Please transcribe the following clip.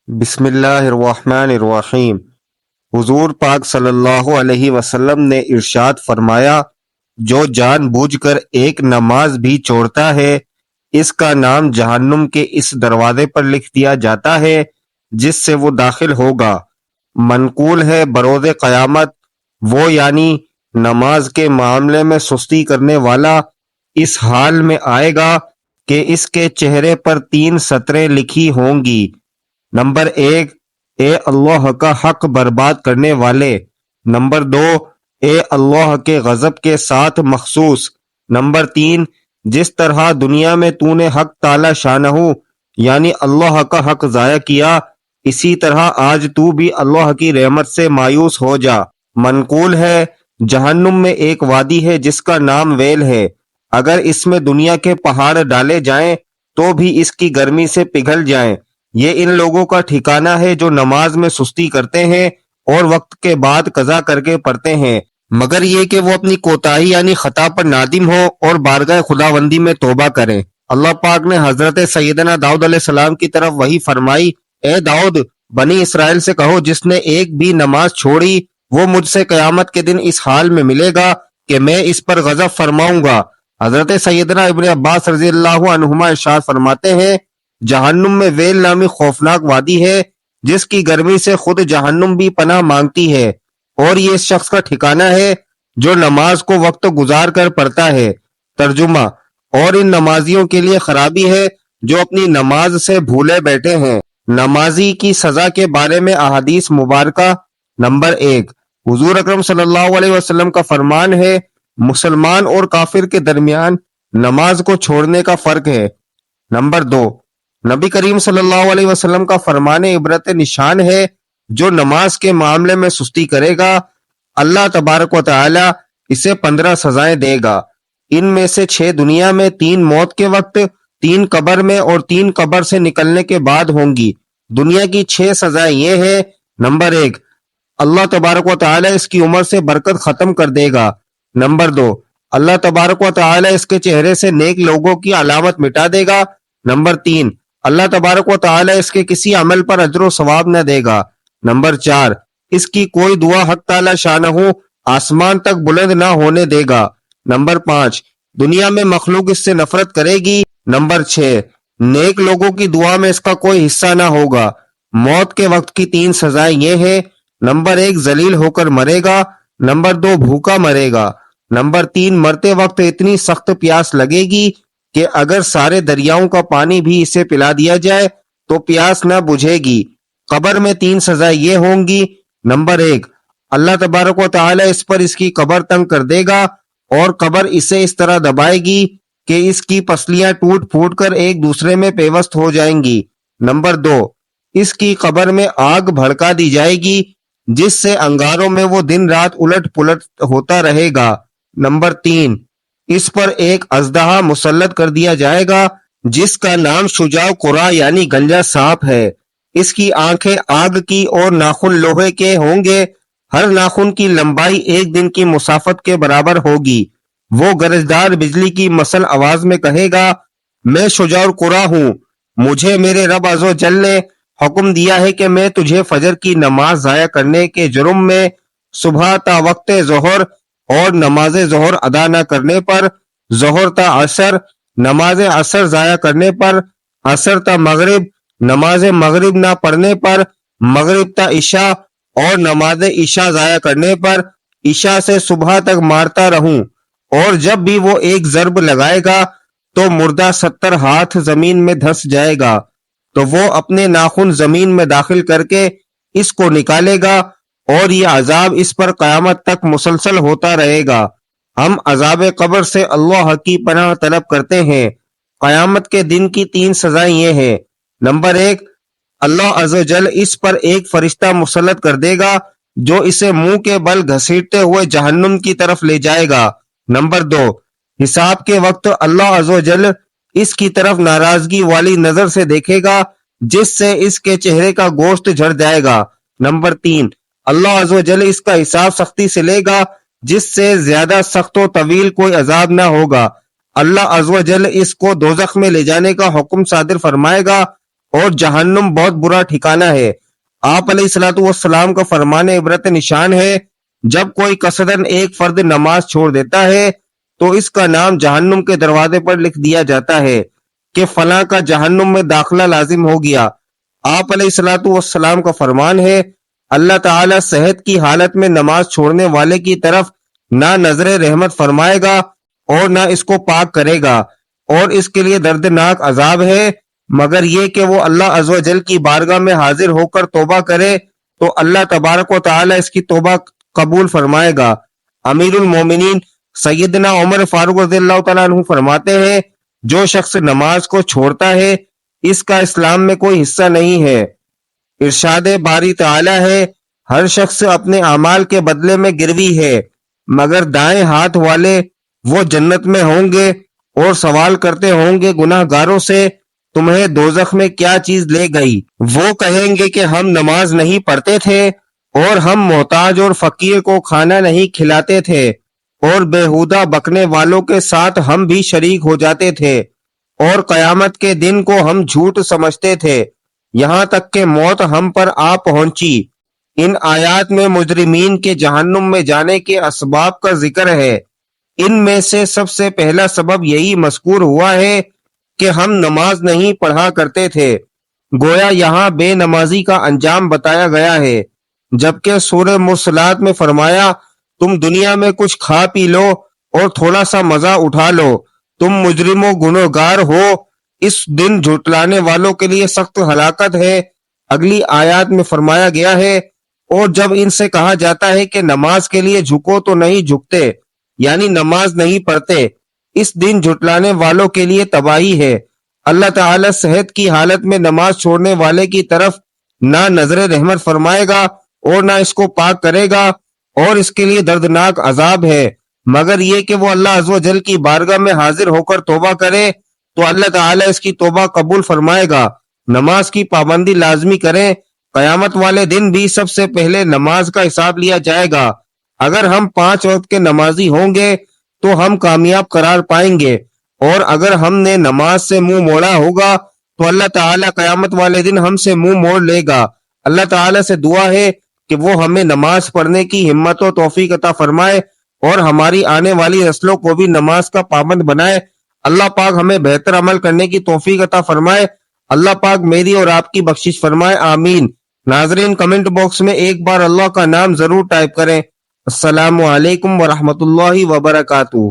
بسم اللہ الرحمن الرحیم۔ حضور پاک صلی اللہ علیہ وسلم نے ارشاد فرمایا، جو جان بوجھ کر ایک نماز بھی چھوڑتا ہے اس کا نام جہنم کے اس دروازے پر لکھ دیا جاتا ہے جس سے وہ داخل ہوگا۔ منقول ہے بروز قیامت وہ یعنی نماز کے معاملے میں سستی کرنے والا اس حال میں آئے گا کہ اس کے چہرے پر 3 سطریں لکھی ہوں گی۔ نمبر 1، اے اللہ کا حق برباد کرنے والے۔ نمبر 2، اے اللہ کے غضب کے ساتھ مخصوص۔ نمبر 3، جس طرح دنیا میں تو نے حق تعالی شانہ یعنی اللہ کا حق ضائع کیا، اسی طرح آج تو بھی اللہ کی رحمت سے مایوس ہو جا۔ منقول ہے جہنم میں ایک وادی ہے جس کا نام ویل ہے، اگر اس میں دنیا کے پہاڑ ڈالے جائیں تو بھی اس کی گرمی سے پگھل جائیں۔ یہ ان لوگوں کا ٹھکانہ ہے جو نماز میں سستی کرتے ہیں اور وقت کے بعد قضا کر کے پڑھتے ہیں، مگر یہ کہ وہ اپنی کوتاہی یعنی خطا پر نادم ہو اور بارگاہ خداوندی میں توبہ کریں۔ اللہ پاک نے حضرت سیدنا داؤد علیہ السلام کی طرف وحی فرمائی، اے داؤد، بنی اسرائیل سے کہو جس نے ایک بھی نماز چھوڑی وہ مجھ سے قیامت کے دن اس حال میں ملے گا کہ میں اس پر غضب فرماؤں گا۔ حضرت سیدنا ابن عباس رضی اللہ عنہما ارشاد فرماتے ہیں، جہنم میں ویل نامی خوفناک وادی ہے جس کی گرمی سے خود جہنم بھی پناہ مانگتی ہے، اور یہ اس شخص کا ٹھکانہ ہے جو نماز کو وقت گزار کر پڑھتا ہے۔ ترجمہ، اور ان نمازیوں کے لیے خرابی ہے جو اپنی نماز سے بھولے بیٹھے ہیں۔ نمازی کی سزا کے بارے میں احادیث مبارکہ۔ نمبر 1، حضور اکرم صلی اللہ علیہ وسلم کا فرمان ہے، مسلمان اور کافر کے درمیان نماز کو چھوڑنے کا فرق ہے۔ نمبر 2، نبی کریم صلی اللہ علیہ وسلم کا فرمان عبرت نشان ہے، جو نماز کے معاملے میں سستی کرے گا اللہ تبارک و تعالی اسے 15 سزائیں دے گا۔ ان میں سے 6 دنیا میں، 3 موت کے وقت، 3 قبر میں اور 3 قبر سے نکلنے کے بعد ہوں گی۔ دنیا کی 6 سزائیں یہ ہیں۔ نمبر 1، اللہ تبارک و تعالی اس کی عمر سے برکت ختم کر دے گا۔ نمبر 2، اللہ تبارک و تعالی اس کے چہرے سے نیک لوگوں کی علامت مٹا دے گا۔ نمبر 3، اللہ تبارک و تعالی اس کے کسی عمل پر اجر و ثواب نہ دے گا۔ نمبر 4، اس کی کوئی دعا حق تعالی شانہ آسمان تک بلند نہ ہونے دے گا۔ نمبر 5، دنیا میں مخلوق اس سے نفرت کرے گی۔ نمبر 6، نیک لوگوں کی دعا میں اس کا کوئی حصہ نہ ہوگا۔ موت کے وقت کی 3 سزائیں یہ ہیں۔ نمبر 1، ذلیل ہو کر مرے گا۔ نمبر 2، بھوکا مرے گا۔ نمبر 3، مرتے وقت اتنی سخت پیاس لگے گی کہ اگر سارے دریاؤں کا پانی بھی اسے پلا دیا جائے تو پیاس نہ بجھے گی۔ قبر میں 3 سزائیں یہ ہوں گی۔ نمبر 1، اللہ تبارک و تعالی اس پر اس کی قبر تنگ کر دے گا اور قبر اسے اس طرح دبائے گی کہ اس کی پسلیاں ٹوٹ پھوٹ کر ایک دوسرے میں پیوست ہو جائیں گی۔ نمبر 2، اس کی قبر میں آگ بھڑکا دی جائے گی جس سے انگاروں میں وہ دن رات الٹ پلٹ ہوتا رہے گا۔ نمبر 3، اس پر ایک اژدہا مسلط کر دیا جائے گا جس کا نام شجاع قرا یعنی گنجا سانپ ہے۔ اس کی آنکھیں آگ کی اور ناخن لوہے کے ہوں گے، ہر ناخن کی لمبائی 1 دن کی مسافت کے برابر ہوگی۔ وہ گرجدار بجلی کی مثل آواز میں کہے گا، میں شجاع قرا ہوں، مجھے میرے رب عز و جل نے حکم دیا ہے کہ میں تجھے فجر کی نماز ضائع کرنے کے جرم میں صبح تا وقت ظہر اور نماز ظہر ادا نہ کرنے پر، ظہر تا عصر، نماز عصر ضائع کرنے پر، عصر تا مغرب، نماز مغرب نہ پڑھنے پر، مغرب تا عشاء اور نماز عشاء ضائع کرنے پر، عشاء سے صبح تک مارتا رہوں، اور جب بھی وہ ایک ضرب لگائے گا تو مردہ 70 ہاتھ زمین میں دھس جائے گا، تو وہ اپنے ناخن زمین میں داخل کر کے اس کو نکالے گا، اور یہ عذاب اس پر قیامت تک مسلسل ہوتا رہے گا۔ ہم عذاب قبر سے اللہ کی پناہ طلب کرتے ہیں۔ قیامت کے دن کی 3 سزائیں یہ ہیں۔ نمبر 1، اللہ عز و جل اس پر ایک فرشتہ مسلط کر دے گا جو اسے منہ کے بل گھسیٹتے ہوئے جہنم کی طرف لے جائے گا۔ نمبر 2، حساب کے وقت اللہ عز و جل اس کی طرف ناراضگی والی نظر سے دیکھے گا جس سے اس کے چہرے کا گوشت جھڑ جائے گا۔ نمبر 3، اللہ عز و جل اس کا حساب سختی سے لے گا جس سے زیادہ سخت و طویل کوئی عذاب نہ ہوگا۔ اللہ عز و جل اس کو دوزخ میں لے جانے کا حکم صادر فرمائے گا اور جہنم بہت برا ٹھکانہ ہے۔ آپ علیہ الصلوۃ والسلام کا فرمان عبرت نشان ہے، جب کوئی قصدن ایک فرد نماز چھوڑ دیتا ہے تو اس کا نام جہنم کے دروازے پر لکھ دیا جاتا ہے کہ فلاں کا جہنم میں داخلہ لازم ہو گیا۔ آپ علیہ الصلوۃ والسلام کا فرمان ہے، اللہ تعالیٰ صحت کی حالت میں نماز چھوڑنے والے کی طرف نہ نظر رحمت فرمائے گا اور نہ اس کو پاک کرے گا، اور اس کے لیے دردناک عذاب ہے، مگر یہ کہ وہ اللہ عز و جل کی بارگاہ میں حاضر ہو کر توبہ کرے تو اللہ تبارک و تعالیٰ اس کی توبہ قبول فرمائے گا۔ امیر المومنین سیدنا عمر فاروق رضی اللہ تعالیٰ عنہ فرماتے ہیں، جو شخص نماز کو چھوڑتا ہے اس کا اسلام میں کوئی حصہ نہیں ہے۔ ارشاد باری تعالیٰ ہے، ہر شخص اپنے اعمال کے بدلے میں گروی ہے، مگر دائیں ہاتھ والے وہ جنت میں ہوں گے اور سوال کرتے ہوں گے گناہ گاروں سے، تمہیں دوزخ میں کیا چیز لے گئی؟ وہ کہیں گے کہ ہم نماز نہیں پڑھتے تھے اور ہم محتاج اور فقیر کو کھانا نہیں کھلاتے تھے اور بےہودہ بکنے والوں کے ساتھ ہم بھی شریک ہو جاتے تھے اور قیامت کے دن کو ہم جھوٹ سمجھتے تھے، یہاں تک کہ موت ہم پر آ پہنچی۔ ان آیات میں مجرمین کے جہنم میں جانے کے اسباب کا ذکر ہے۔ ان میں سے سب سے پہلا سبب یہی مذکور ہوا ہے کہ ہم نماز نہیں پڑھا کرتے تھے، گویا یہاں بے نمازی کا انجام بتایا گیا ہے، جبکہ سورہ مرسلات میں فرمایا تم دنیا میں کچھ کھا پی لو اور تھوڑا سا مزہ اٹھا لو، تم مجرم و گنہگار ہو، اس دن جھٹلانے والوں کے لیے سخت ہلاکت ہے۔ اگلی آیات میں فرمایا گیا ہے، اور جب ان سے کہا جاتا ہے کہ نماز کے لیے جھکو تو نہیں جھکتے، یعنی نماز نہیں پڑھتے، اس دن جھٹلانے والوں کے لیے تباہی ہے۔ اللہ تعالیٰ صحت کی حالت میں نماز چھوڑنے والے کی طرف نہ نظر رحمت فرمائے گا اور نہ اس کو پاک کرے گا، اور اس کے لیے دردناک عذاب ہے، مگر یہ کہ وہ اللہ عز و جل کی بارگاہ میں حاضر ہو کر توبہ کرے تو اللہ تعالیٰ اس کی توبہ قبول فرمائے گا۔ نماز کی پابندی لازمی کریں، قیامت والے دن بھی سب سے پہلے نماز کا حساب لیا جائے گا۔ اگر ہم 5 وقت کے نمازی ہوں گے تو ہم کامیاب قرار پائیں گے، اور اگر ہم نے نماز سے منہ موڑا ہوگا تو اللہ تعالیٰ قیامت والے دن ہم سے منہ موڑ لے گا۔ اللہ تعالیٰ سے دعا ہے کہ وہ ہمیں نماز پڑھنے کی ہمت و توفیق عطا فرمائے اور ہماری آنے والی نسلوں کو بھی نماز کا پابند بنائے۔ اللہ پاک ہمیں بہتر عمل کرنے کی توفیق عطا فرمائے۔ اللہ پاک میری اور آپ کی بخشش فرمائے، آمین۔ ناظرین، کمنٹ باکس میں ایک بار اللہ کا نام ضرور ٹائپ کریں۔ السلام علیکم ورحمۃ اللہ وبرکاتہ۔